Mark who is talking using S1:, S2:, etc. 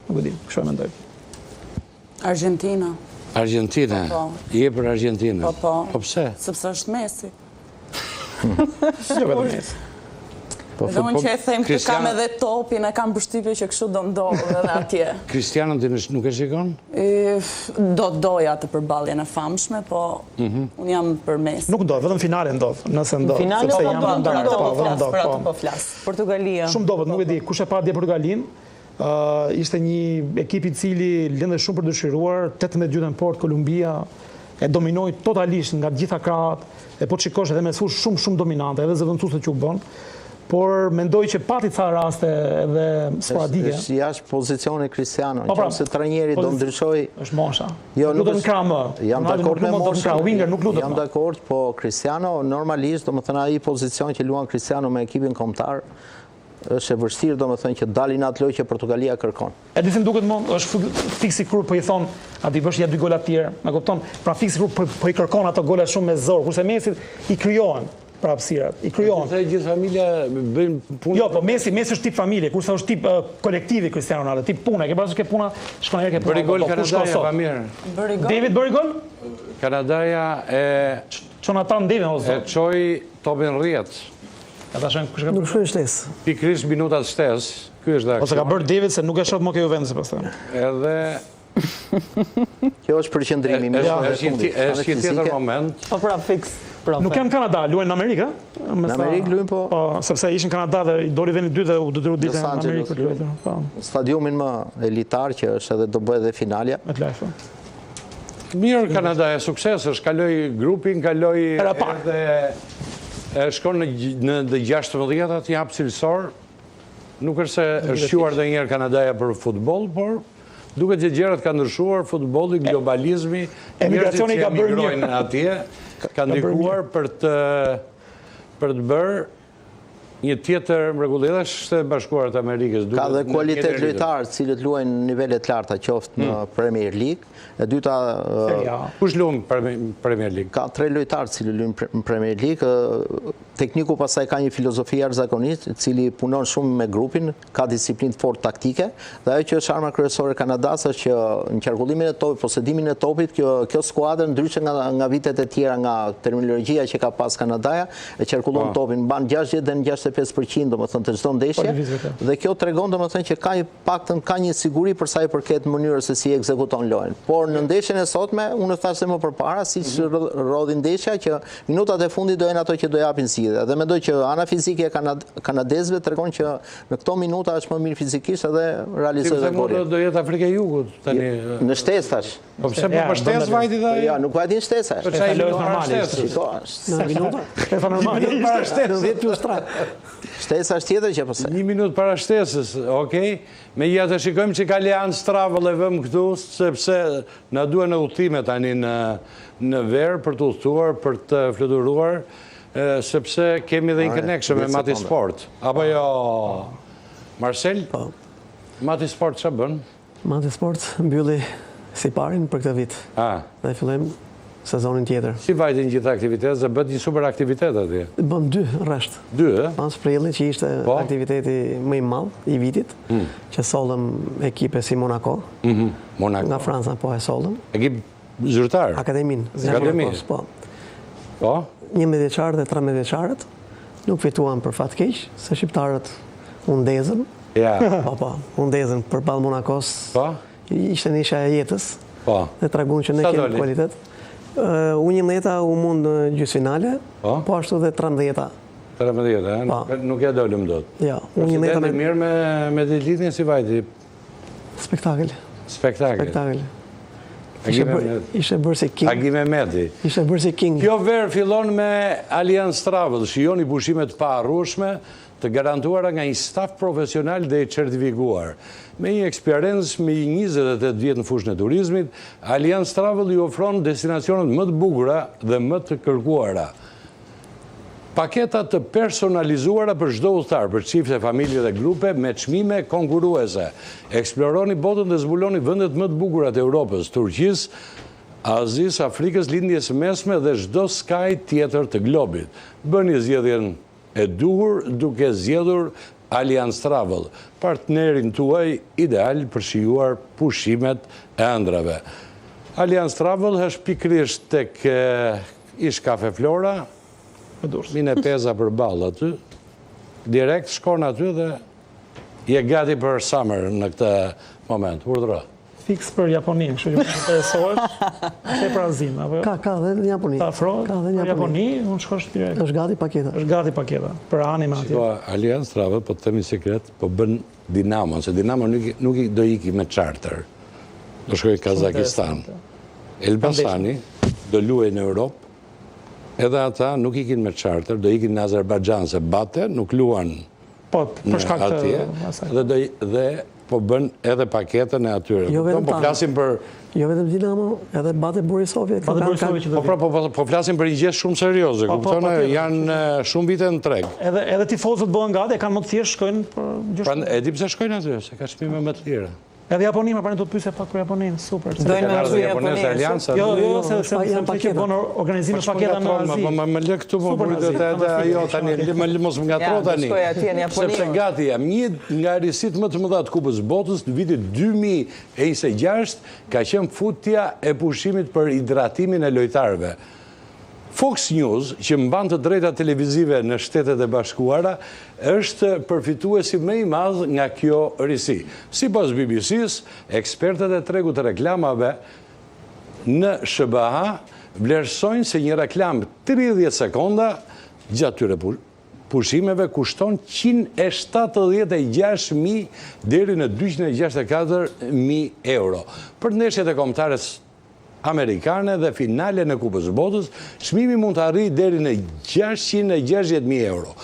S1: nuk e di, kështu e mendoj.
S2: Argentina.
S3: Argentina? Je për Argentina?
S2: Po.
S3: Po pse?
S2: Sepse është Messi.
S1: Jo vetëm Messi.
S2: Dhe unë që e them të kam edhe topin, e kam përshtypje që kështu do ndodhë edhe atje.
S3: Cristianon ti nuk e shikon?
S2: Do doja të përballjen e famshme, po unë jam për Messi.
S1: Nuk do, vetëm finale ndodh, nëse ndodh.
S2: Finale
S1: sepse
S2: po
S1: janë ndarë,
S2: për atë po flas. Portugalia.
S1: Shumë dobët, nuk e di, kush e pa dje Portugalin. Ishte një ekip i cili lëndë shumë për dëshiruar, 18 port Kolumbia, e dominoi totalisht nga gjitha krahët, e po shikosh edhe me fushë shumë dominante, edhe zëvendësuese që u bën. Por mendoj që pati ca raste edhe sporadike.
S4: Është jashtë pozicioni Cristiano, nëse trajneri do ndryshoj.
S1: Është mosha.
S4: Jo,
S1: nuk do të kramë.
S4: Jam dakord me moshën.
S1: Winger nuk lutet.
S4: Jam dakord, po Cristiano normalisht, domethënë ai pozicion që luan Cristiano me ekipin kombëtar, është e vështirë domethënë që dalin atë lojë që Portugalia kërkon.
S1: E di se më duket më është fiksi kur po i thon, aty bësh ja 2 gola të tjerë. Na kupton? Pra fiksi kur po i kërkon ato gola shumë me zor, kurse Messi i krijohen pra hapësirat, i krijohen.
S3: Se gjithë familja bëjnë punë.
S1: Jo, po Messi është tip familje, kurse është tip kolektivi Cristiano Ronaldo, tip pune, ke parasysh ke puna, shkon herë ke puna.
S3: Bëri gol Kanadaja pa mirë.
S1: David bëri gol?
S3: Kanadaja e
S1: Jonathan David ose
S3: e çoi topin rrjet.
S1: Ata shën kush ka
S5: Nuk shkoi shtesë.
S3: Pikërisht minutat shtesë. Ky është aksion.
S1: Ose ka bërë David se nuk e shoh më ke Juventus pastaj.
S3: Edhe
S4: kjo është përqendrimi më
S3: është një tjetër moment.
S2: Po pra fiks.
S1: Nuk janë në Kanada, luajnë në Amerikë, ë?
S4: Në Amerikë luajnë po.
S1: Po, sepse ishin në Kanada dhe i doli vendi i dytë dhe u detyruan ditën në Amerikë për luajtur. Po.
S4: Stadiumin më elitar që është edhe do bëhet edhe finalja.
S1: MetLife.
S3: Mirë, Kanada e suksesësh, kaloi grupin, kaloi edhe shkon në 16-at jap cilësor. Nuk është se është quar edhe një herë Kanadaja për futboll, por duket që gjërat kanë ndryshuar, futbolli, globalizmi,
S1: emigracioni ka bërë
S3: mirë atje, ka ndikuar për të bërë një tjetër mrekulli edhe Shtetet Bashkuara të Amerikës.
S4: Ka dhe kualitet lojtarë cilët luajnë në nivele të larta, qoftë në Premier League. E dyta,
S3: kush luan Premier League?
S4: Ka 3 lojtarë cilë luajnë në Premier League. Tekniku pasaj ka një filozofi jashtëzakonisht, cili punon shumë me grupin, ka disiplinë fort taktike, dhe ajo që është arma kryesore e Kanadas është që në qarkullimin e topit, posedimin e topit, kjo skuadër ndryshe nga vitet e tjera, nga terminologjia që ka pas Kanadaja, e qarkullon topin, mban 60 dhe 65% domethënë të çdo ndeshje, dhe kjo tregon domethënë që ka paktën ka një siguri për sa i përket mënyrës se si ekzekuton lojën. Por në ndeshjen e sotme, unë thashë më përpara, siç rodhi ndeshja, që minutat e fundit do jenë ato që do japin zgjidhje. Dhe mendoj që ana fizike e kanadezëve tregon që në këto minuta është më mirë fizikisht edhe realizoi dhe golin.
S3: Do jetë Afrika e Jugut tani.
S4: Në shtesë tash.
S3: Po pse po shtesë vajti dhe?
S4: Ja, nuk vajti në shtesë.
S3: Po çaj lojë normale.
S4: Në minuta.
S1: Është normale.
S3: Para shtesës
S5: 10+3.
S4: Shtesa është tjetër që pse.
S3: 1 minutë para shtesës, okej. Megjithatë shikojmë që ka Allianz Travel e vëm këtu sepse na duhen udhëtime tani në verë për të udhëtuar, për të fluturuar. Sepse kemi dhe një connection me Mati Sport. Apo jo, Marcel? Mati Sport që bën?
S5: Mati Sport mbylli si parin për këtë vit. Dhe fillojmë sezonin tjetër.
S3: Si vajtin gjitha aktivitetet dhe bët një super aktivitet atje?
S5: Bëm 2 rresht.
S3: 2, e?
S5: Pas prillit që ishte aktiviteti më i madh i vitit, që sollëm ekipe si Monaco. Nga Franca po e sollëm.
S3: Ekip zyrtar?
S5: Akademin. Po. 11 vjeçarët dhe 13 vjeçarët nuk fituan për fat keq, se shqiptarët u ndezën. Po, u ndezën përballë Monakos. Ishte nisha e jetës. Dhe tregon që ne kemi kualitet. U11 u mund në gjysmëfinale, po ashtu dhe 13-a.
S3: 13, nuk ja dolëm dot.
S5: Ja, U11
S3: me mirë me ditëlindjen si vajti.
S5: Spektakël.
S3: Spektakël.
S5: Ishte bërë si king.
S3: Agi Mehmeti.
S5: Ishte bërë si king.
S3: Kjo verë fillon me Allianz Travel. Shijoni pushimet pa arrueshme, të garantuara nga një staf profesional dhe i certifikuar. Me një eksperiencë me 28 vjet në fushën e turizmit, Allianz Travel ju ofron destinacionet më të bukura dhe më të kërkuara. Paketa të personalizuara për çdo udhëtar, për çifte, familje dhe grupe me çmime konkurruese. Eksploroni botën dhe zbuloni vendet më të bukura të Europës, Turqisë, Azisë, Afrikës, lindjes së mesme dhe çdo skaj tjetër të globit. Bëni zgjedhjen e duhur duke zgjedhur Allianz Travel, partnerin tuaj ideal për shijuar pushimet e ëndrave. Allianz Travel është pikrisht tek Ish Kafe Flora, mine peza për balë aty, direkt shkon aty dhe je gati për summer në këtë moment. Urdhëro.
S1: Fix për Japoninë, kështu që më interesohesh, e për Azinë, apo jo?
S5: Ka dhe në Japoni.
S1: Ta afrohet për Japoni, unë shkosh direkt.
S5: Është gati paketa.
S1: Është gati paketa, për anim atje.
S3: Shiko, Allianz Travel, po të themi sekret, po bën Dinamo, se Dinamo nuk do iki me charter. Do shkoj Kazakistan. Elbasani do luaj në Europë, edhe ata nuk ikin me charter, do ikin në Azerbajxhan, se Bate nuk luan
S1: për shkak të
S3: atje, dhe po bën edhe paketën e atyre. Po flasim për...
S5: Jo vetëm Dinamo, edhe Bate Borisovje.
S3: Po flasim për një gjë shumë serioze, kuptone, janë shumë vite në treg.
S1: Edhe tifozët bëhen gati, e kanë më të thjesht shkojnë për gjështu.
S3: E di pse shkojnë aty, se ka çmime më të lira.
S1: Edhe Japoninë, më parën do të pyesja pak për Japoninë, super.
S2: Dojnë me arzu Japoninë.
S1: Jo, se që bënë organizimin paketa në Azi.
S3: Më lë këtu, më bëri do të ajo tani, mos më ngatro tani. Sepse gati jam një nga risit më të mëdha të Kupës Botës në vitit 2026 ka qenë futja e pushimit për hidratimin e lojtarëve. Fox News, që mban të drejta televizive në Shtetet e Bashkuara, është përfituesi më i madh nga kjo risi. Sipas BBC-s, ekspertët e tregut të reklamave në SBA vlerësojnë se një reklam 30 sekonda gjatë tyre pushimeve kushton 176.000 deri në 264.000 euro. Për ndeshjet e kombëtares amerikane dhe finale në Kupës Botës, çmimi mund të arrijë deri në 660.000 euro.